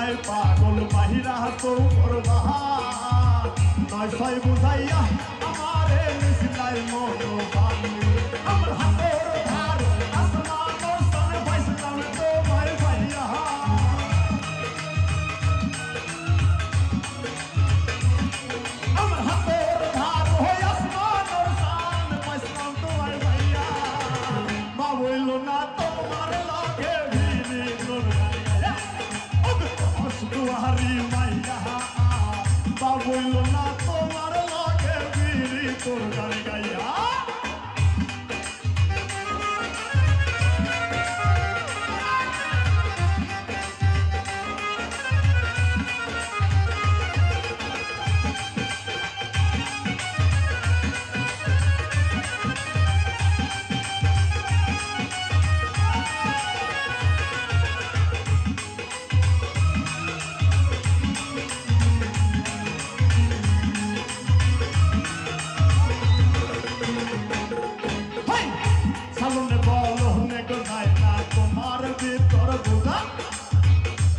মিশিলায় পাগল বাহিরা তো করবা নয় ছয় বুঝাইয়া আমারে মিশিলায় মনো বানু আমার হাতের ধার আসমানোর সনে পাইছিলাম তোমায় ভাইয়া আমার হাতের ধার হই আসমানোর সনে পাইছিলাম তোমায় ভাইয়া মা বইল না তোমার লাগে ভিড়ি তোর গাইয়া দুয়ারি মাইয়া বা বইল না তোমার লাগে ভিড়ি তোর গান গাইয়া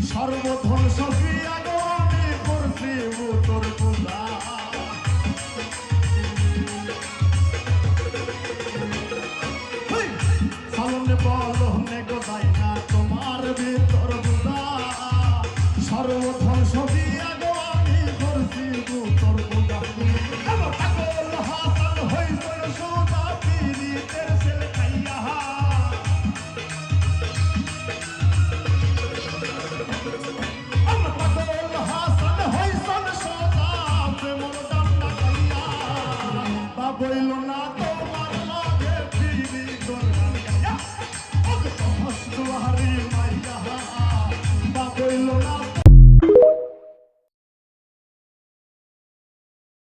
সর্বদা